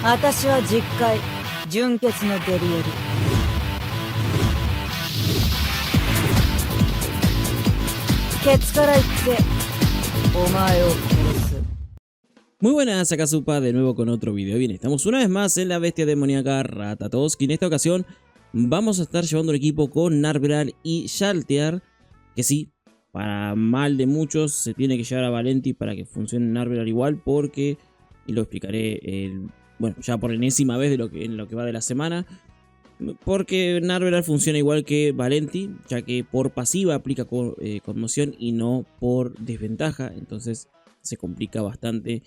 私は実戒純潔のデリエル。ケツから言ってお前を殺す。 Muy buenas, acá Supa de nuevo con otro video. Bien, estamos una vez más en la bestia demoníaca Ratatosk y en esta ocasión vamos a estar llevando un equipo con Narberal y Shaltear, que sí, para mal de muchos se tiene que llevar a Valenti para que funcione Narberal igual, porque, y lo explicaré bueno, ya por enésima vez en lo que va de la semana, porque Narberal funciona igual que Valenti, ya que por pasiva aplica conmoción y no por desventaja, entonces se complica bastante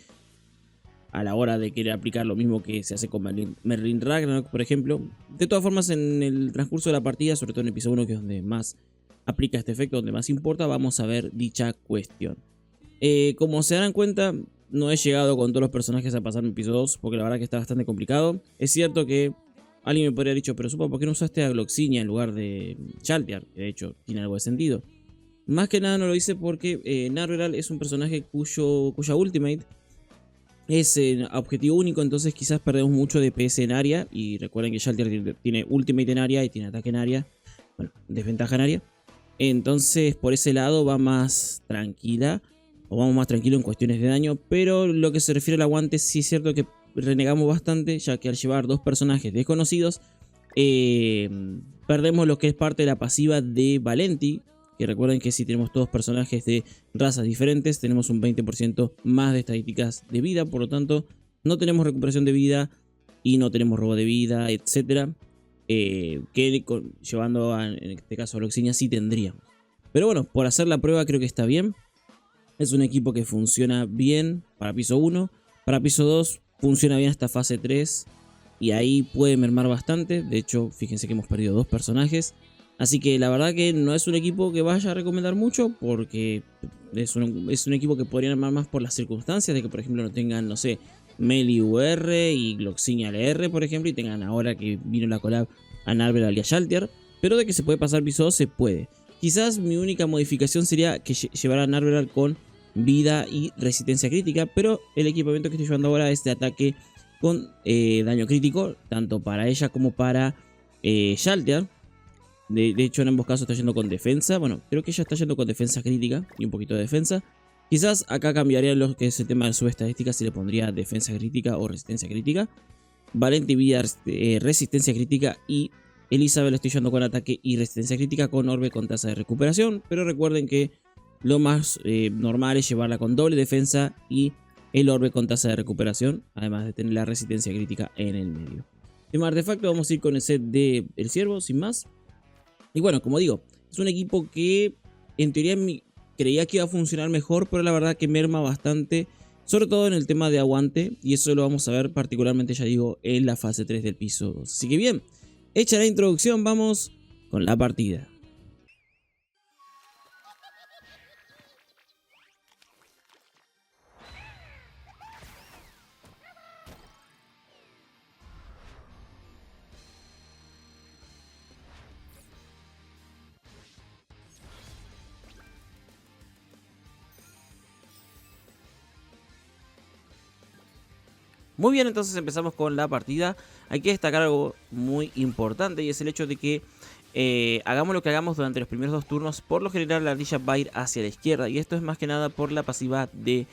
a la hora de querer aplicar lo mismo que se hace con Merlin Ragnarok, por ejemplo. De todas formas, en el transcurso de la partida, sobre todo en el episodio 1, que es donde más aplica este efecto, donde más importa, vamos a ver dicha cuestión. Como se darán cuenta, no he llegado con todos los personajes a pasar en episodio 2, porque la verdad que está bastante complicado. Es cierto que alguien me podría haber dicho, pero Supa, ¿por qué no usaste a Gloxinia en lugar de Shaltear? Que de hecho tiene algo de sentido. Más que nada no lo hice porque Narberal es un personaje cuya ultimate es objetivo único, entonces quizás perdemos mucho DPS en área. Y recuerden que Shaltear tiene ultimate en área y tiene ataque en área. Bueno, desventaja en área. Entonces por ese lado va más tranquila, o vamos más tranquilo en cuestiones de daño. Pero lo que se refiere al aguante, sí es cierto que renegamos bastante, ya que al llevar dos personajes desconocidos perdemos lo que es parte de la pasiva de Valenti. Que recuerden que si tenemos todos personajes de razas diferentes, tenemos un 20% más de estadísticas de vida. Por lo tanto, no tenemos recuperación de vida y no tenemos robo de vida, etc. Llevando en este caso a Gloxinia sí tendríamos. Pero bueno, por hacer la prueba creo que está bien. Es un equipo que funciona bien para piso 1. Para piso 2 funciona bien hasta fase 3. Y ahí puede mermar bastante. De hecho, fíjense que hemos perdido dos personajes. Así que la verdad que no es un equipo que vaya a recomendar mucho, porque es un equipo que podrían armar más por las circunstancias de que, por ejemplo, no tengan, no sé, Meli UR y Gloxinia LR, por ejemplo, y tengan ahora que vino la collab a Narberal y a Shaltear. Pero de que se puede pasar piso 2, se puede. Quizás mi única modificación sería que llevara a Narberal con vida y resistencia crítica, pero el equipamiento que estoy llevando ahora es de ataque con daño crítico, tanto para ella como para Shaltear. De hecho, en ambos casos está yendo con defensa. Bueno, creo que ella está yendo con defensa crítica y un poquito de defensa. Quizás acá cambiaría lo que es el tema de subestadísticas, si le pondría defensa crítica o resistencia crítica. Valenti vida resistencia crítica, y Elizabeth lo estoy llevando con ataque y resistencia crítica con orbe con tasa de recuperación. Pero recuerden que lo más normal es llevarla con doble defensa y el orbe con tasa de recuperación, además de tener la resistencia crítica en el medio. Tema artefacto, vamos a ir con el set de El Ciervo, sin más. Y bueno, como digo, es un equipo que en teoría creía que iba a funcionar mejor, pero la verdad que merma bastante, sobre todo en el tema de aguante, y eso lo vamos a ver particularmente, ya digo, en la fase 3 del piso 2. Así que bien, hecha la introducción, vamos con la partida. Muy bien, entonces empezamos con la partida. Hay que destacar algo muy importante, y es el hecho de que hagamos lo que hagamos durante los primeros dos turnos, por lo general la ardilla va a ir hacia la izquierda. Y esto es más que nada por la pasiva de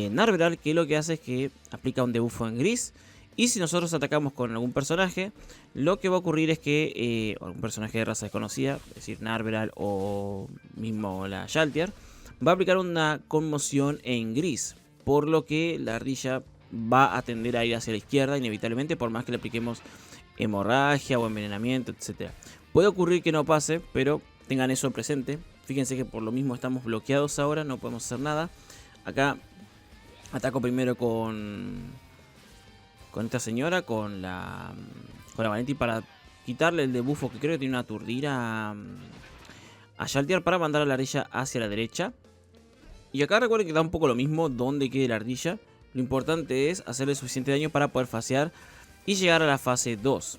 Narberal, que lo que hace es que aplica un debuffo en gris. Y si nosotros atacamos con algún personaje, lo que va a ocurrir es que algún personaje de raza desconocida, es decir, Narberal o mismo la Shaltear, va a aplicar una conmoción en gris, por lo que la ardilla va a tender a ir hacia la izquierda inevitablemente, por más que le apliquemos hemorragia o envenenamiento, etc. Puede ocurrir que no pase, pero tengan eso presente. Fíjense que por lo mismo estamos bloqueados ahora, no podemos hacer nada. Acá ataco primero con esta señora, con la Valenti, para quitarle el debuffo que creo que tiene una aturdir a Shaltear, para mandar a la ardilla hacia la derecha. Y acá recuerden que da un poco lo mismo donde quede la ardilla. Lo importante es hacerle suficiente daño para poder fasear y llegar a la fase 2.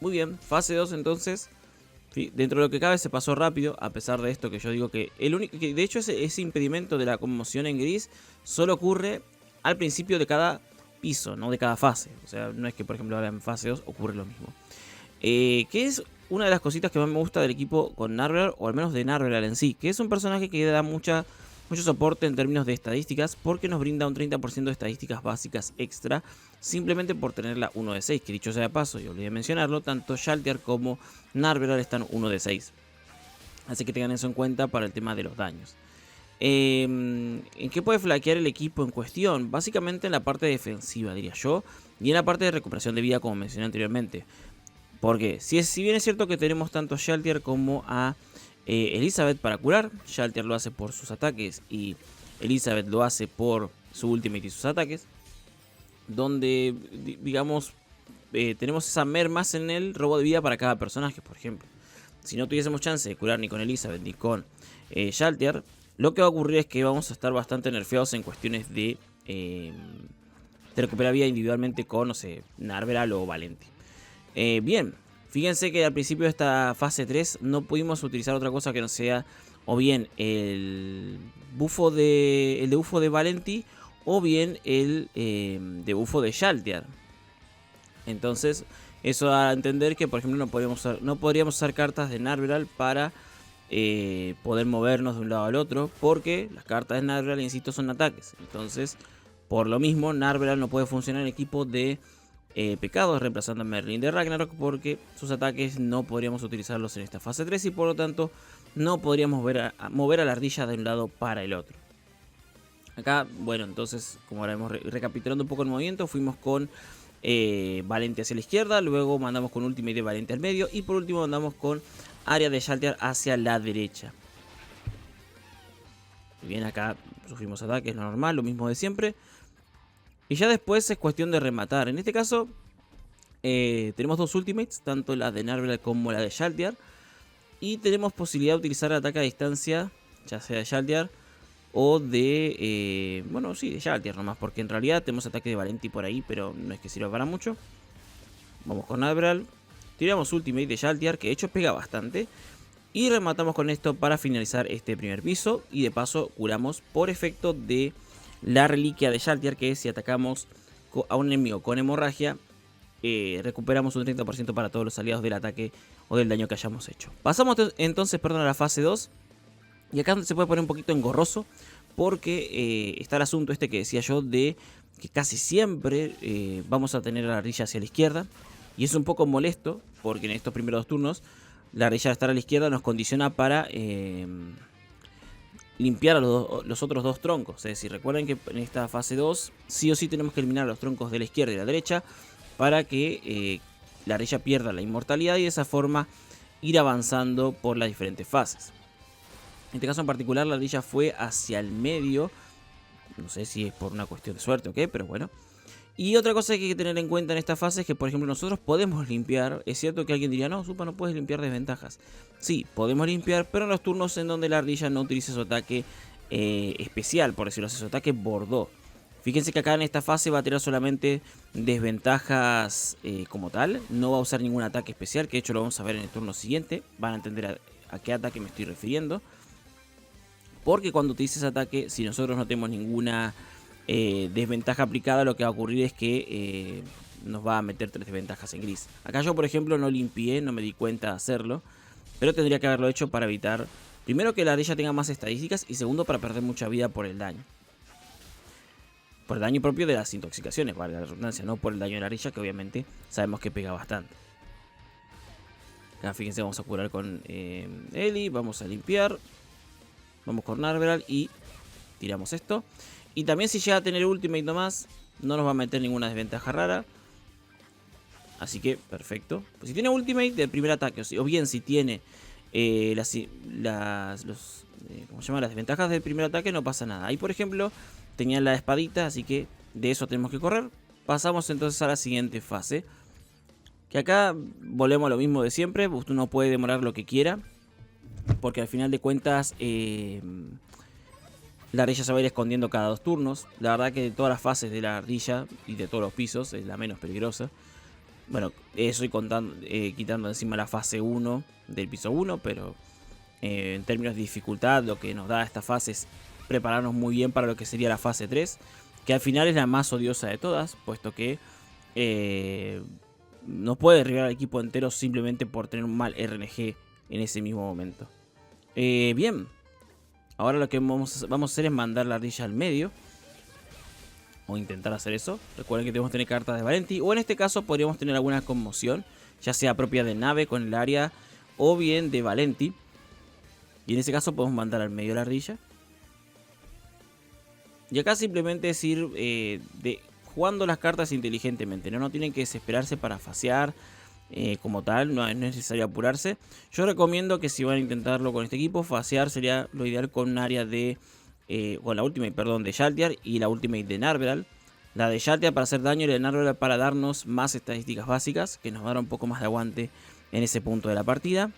Muy bien, fase 2 entonces. Dentro de lo que cabe se pasó rápido, a pesar de esto que yo digo que de hecho ese impedimento de la conmoción en gris solo ocurre al principio de cada piso, no de cada fase. O sea, no es que por ejemplo ahora en fase 2 ocurre lo mismo. Que es una de las cositas que más me gusta del equipo con Narberal, o al menos de Narberal en sí, que es un personaje que da mucho soporte en términos de estadísticas, porque nos brinda un 30% de estadísticas básicas extra, simplemente por tener la 1 de 6, que dicho sea de paso, y olvidé mencionarlo, tanto Shaltiar como Narberal están 1 de 6. Así que tengan eso en cuenta para el tema de los daños. ¿En qué puede flaquear el equipo en cuestión? Básicamente en la parte defensiva, diría yo, y en la parte de recuperación de vida, como mencioné anteriormente. Porque si bien es cierto que tenemos tanto a Shaltiar como a Elizabeth para curar, Shaltiar lo hace por sus ataques y Elizabeth lo hace por su ultimate y sus ataques, donde digamos tenemos esa mermas en el robo de vida para cada personaje. Por ejemplo, si no tuviésemos chance de curar ni con Elizabeth ni con Shaltiar, lo que va a ocurrir es que vamos a estar bastante nerfeados en cuestiones de recuperar vida individualmente con, no sé, Narberal o Valenti. Bien, fíjense que al principio de esta fase 3 no pudimos utilizar otra cosa que no sea o bien el bufo de Valenti o bien el debufo de Shaltiar. Entonces eso da a entender que por ejemplo no podríamos usar cartas de Narberal para poder movernos de un lado al otro, porque las cartas de Narberal, insisto, son ataques. Entonces por lo mismo Narberal no puede funcionar en equipo de pecados, reemplazando a Merlin de Ragnarok, porque sus ataques no podríamos utilizarlos en esta fase 3 y por lo tanto no podríamos mover a la ardilla de un lado para el otro. Acá, bueno, entonces como ahora vemos recapitulando un poco el movimiento, fuimos con Valenti hacia la izquierda, luego mandamos con Ultimate de Valenti al medio y por último mandamos con área de Shaltiar hacia la derecha. Bien, acá sufrimos ataques, lo normal, lo mismo de siempre. Y ya después es cuestión de rematar. En este caso tenemos dos ultimates, tanto la de Narberal como la de Shaltiar. Y tenemos posibilidad de utilizar el ataque a distancia, ya sea de Shaltiar o de... bueno, sí, de Shaltiar nomás, porque en realidad tenemos ataque de Valenti por ahí, pero no es que sirva para mucho. Vamos con Narberal, tiramos ultimate de Shaltiar, que de hecho pega bastante. Y rematamos con esto para finalizar este primer piso. Y de paso curamos por efecto de la reliquia de Shaltiar, que si atacamos a un enemigo con hemorragia, recuperamos un 30% para todos los aliados del ataque o del daño que hayamos hecho. Pasamos entonces a la fase 2. Y acá se puede poner un poquito engorroso, porque está el asunto este que decía yo de que casi siempre vamos a tener a la ardilla hacia la izquierda. Y es un poco molesto, porque en estos primeros dos turnos la ardilla de estar a la izquierda nos condiciona para limpiar a los otros dos troncos. Es decir, recuerden que en esta fase 2 sí o sí tenemos que eliminar los troncos de la izquierda y la derecha para que la ardilla pierda la inmortalidad y de esa forma ir avanzando por las diferentes fases. En este caso en particular la ardilla fue hacia el medio. No sé si es por una cuestión de suerte o qué, pero bueno. Y otra cosa que hay que tener en cuenta en esta fase es que, por ejemplo, nosotros podemos limpiar. Es cierto que alguien diría, no, Supa, no puedes limpiar desventajas. Sí, podemos limpiar, pero en los turnos en donde la ardilla no utilice su ataque especial, por decirlo así, su ataque bordó. Fíjense que acá en esta fase va a tirar solamente desventajas como tal. No va a usar ningún ataque especial, que de hecho lo vamos a ver en el turno siguiente. Van a entender a qué ataque me estoy refiriendo. Porque cuando utilice ese ataque, si nosotros no tenemos ninguna desventaja aplicada, lo que va a ocurrir es que nos va a meter 3 desventajas en gris. Acá yo por ejemplo no limpié, no me di cuenta de hacerlo, pero tendría que haberlo hecho para evitar, primero, que la ardilla tenga más estadísticas y segundo, para perder mucha vida por el daño. Por el daño propio de las intoxicaciones, valga la redundancia, no por el daño de la ardilla, que obviamente sabemos que pega bastante. Acá fíjense, vamos a curar con Eli, vamos a limpiar, vamos con Narberal y tiramos esto. Y también si llega a tener ultimate nomás, no nos va a meter ninguna desventaja rara. Así que perfecto. Pues si tiene ultimate del primer ataque, o bien si tiene las desventajas del primer ataque, no pasa nada. Ahí por ejemplo tenía la espadita, así que de eso tenemos que correr. Pasamos entonces a la siguiente fase, que acá volvemos a lo mismo de siempre. Usted no puede demorar lo que quiera, porque al final de cuentas la ardilla se va a ir escondiendo cada 2 turnos. La verdad que de todas las fases de la ardilla y de todos los pisos es la menos peligrosa. Bueno, estoy quitando encima la fase 1 del piso 1, pero en términos de dificultad lo que nos da esta fase es prepararnos muy bien para lo que sería la fase 3. que al final es la más odiosa de todas, puesto que no puede derribar al equipo entero simplemente por tener un mal RNG en ese mismo momento. Bien, ahora lo que vamos a hacer es mandar la ardilla al medio, o intentar hacer eso. Recuerden que tenemos que tener cartas de Valenti, o en este caso podríamos tener alguna conmoción, ya sea propia de nave con el área o bien de Valenti. Y en ese caso podemos mandar al medio la ardilla. Y acá simplemente es ir jugando las cartas inteligentemente, ¿no? No tienen que desesperarse para fasear como tal, no es necesario apurarse. Yo recomiendo que si van a intentarlo con este equipo, fasear sería lo ideal con un área de... con la ultimate, perdón, de Shaltiar y la ultimate de Narveral. La de Shaltiar para hacer daño y la de Narveral para darnos más estadísticas básicas, que nos dará un poco más de aguante en ese punto de la partida.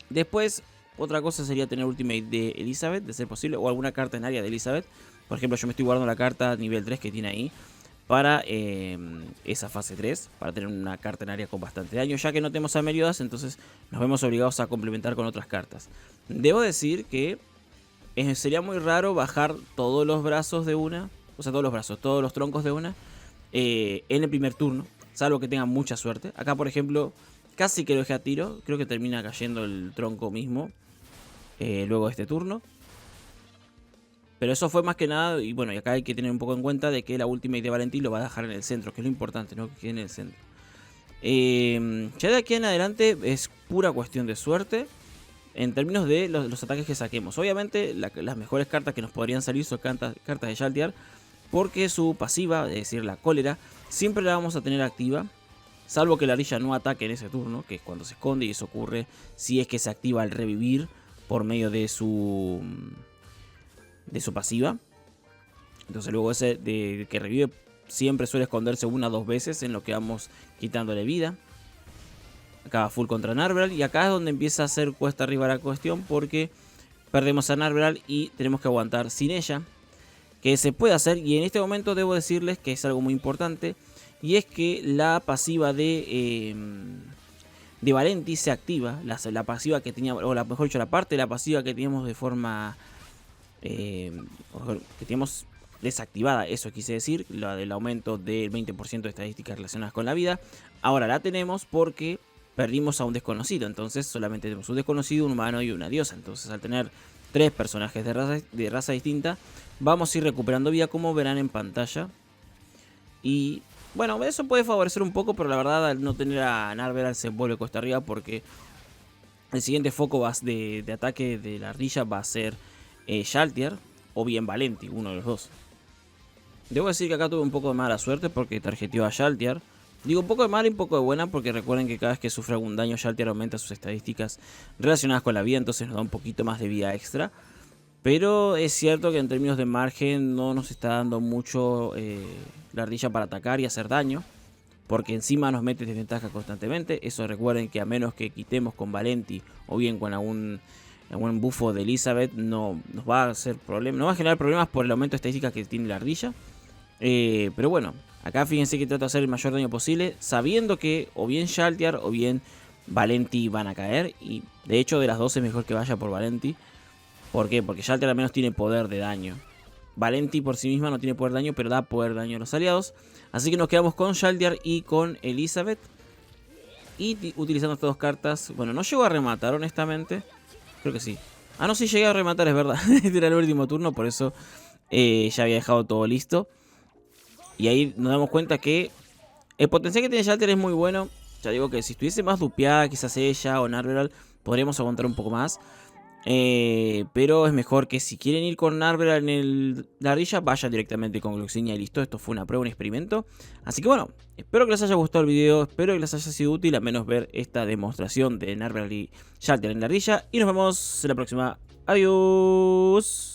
Después, otra cosa sería tener ultimate de Elizabeth, de ser posible, o alguna carta en área de Elizabeth. Por ejemplo, yo me estoy guardando la carta nivel 3 que tiene ahí para esa fase 3, para tener una carta en área con bastante daño, ya que no tenemos a Meliodas, entonces nos vemos obligados a complementar con otras cartas. Debo decir que sería muy raro bajar todos los brazos de una, o sea, todos los troncos de una, en el primer turno, salvo que tengan mucha suerte. Acá, por ejemplo, casi que lo dejé a tiro, creo que termina cayendo el tronco mismo luego de este turno. Pero eso fue más que nada, y bueno, y acá hay que tener un poco en cuenta de que la ultimate de Valenti lo va a dejar en el centro, que es lo importante, ¿no? Que quede en el centro. Ya de aquí en adelante es pura cuestión de suerte en términos de los ataques que saquemos. Obviamente las mejores cartas que nos podrían salir son cartas de Shaltiar, porque su pasiva, es decir, la cólera, siempre la vamos a tener activa, salvo que la ardilla no ataque en ese turno, que es cuando se esconde, y eso ocurre si es que se activa al revivir por medio de su pasiva. Entonces luego ese de que revive siempre suele esconderse 1 o 2 veces, en lo que vamos quitándole vida. Acá va full contra Narveral, y acá es donde empieza a hacer cuesta arriba la cuestión, porque perdemos a Narveral y tenemos que aguantar sin ella, que se puede hacer. Y en este momento debo decirles que es algo muy importante, y es que la pasiva de Valenti se activa, la pasiva que teníamos, o mejor dicho, la parte de la pasiva que teníamos de forma que teníamos desactivada, eso quise decir, la del aumento del 20% de estadísticas relacionadas con la vida. Ahora la tenemos porque perdimos a un desconocido, entonces solamente tenemos un desconocido, un humano y una diosa. Entonces al tener 3 personajes de raza distinta, vamos a ir recuperando vida, como verán en pantalla. Y bueno, eso puede favorecer un poco, pero la verdad al no tener a Narveral se vuelve cuesta arriba, porque el siguiente foco de ataque de la ardilla va a ser Shaltiar o bien Valenti, uno de los dos. Debo decir que acá tuve un poco de mala suerte porque tarjeteó a Shaltiar. Digo un poco de mala y un poco de buena, porque recuerden que cada vez que sufre algún daño, Shaltiar aumenta sus estadísticas relacionadas con la vida, entonces nos da un poquito más de vida extra. Pero es cierto que en términos de margen no nos está dando mucho la ardilla para atacar y hacer daño, porque encima nos mete desventaja constantemente. Eso recuerden que a menos que quitemos con Valenti o bien con algún bufo de Elizabeth, no nos va a hacer problemas, no va a generar problemas por el aumento de estadísticas que tiene la ardilla. Pero bueno, acá fíjense que trato de hacer el mayor daño posible, sabiendo que o bien Shaltiar o bien Valenti van a caer. Y de hecho de las dos es mejor que vaya por Valenti. ¿Por qué? Porque Shaltiar al menos tiene poder de daño. Valenti por sí misma no tiene poder de daño, pero da poder de daño a los aliados. Así que nos quedamos con Shaltiar y con Elizabeth. Y utilizando estas dos cartas, bueno, no llego a rematar honestamente. Creo que sí. Ah, no, sí llegué a rematar, es verdad. Este era el último turno, por eso ya había dejado todo listo. Y ahí nos damos cuenta que el potencial que tiene Shaltiar es muy bueno. Ya digo que si estuviese más dupeada, quizás ella o Narveral, podríamos aguantar un poco más. Pero es mejor que si quieren ir con Narveral en la ardilla, vayan directamente con Gloxinia y listo. Esto fue una prueba, un experimento. Así que bueno, espero que les haya gustado el video, espero que les haya sido útil, al menos ver esta demostración de Narveral y Shaltiar en la ardilla. Y nos vemos en la próxima. Adiós.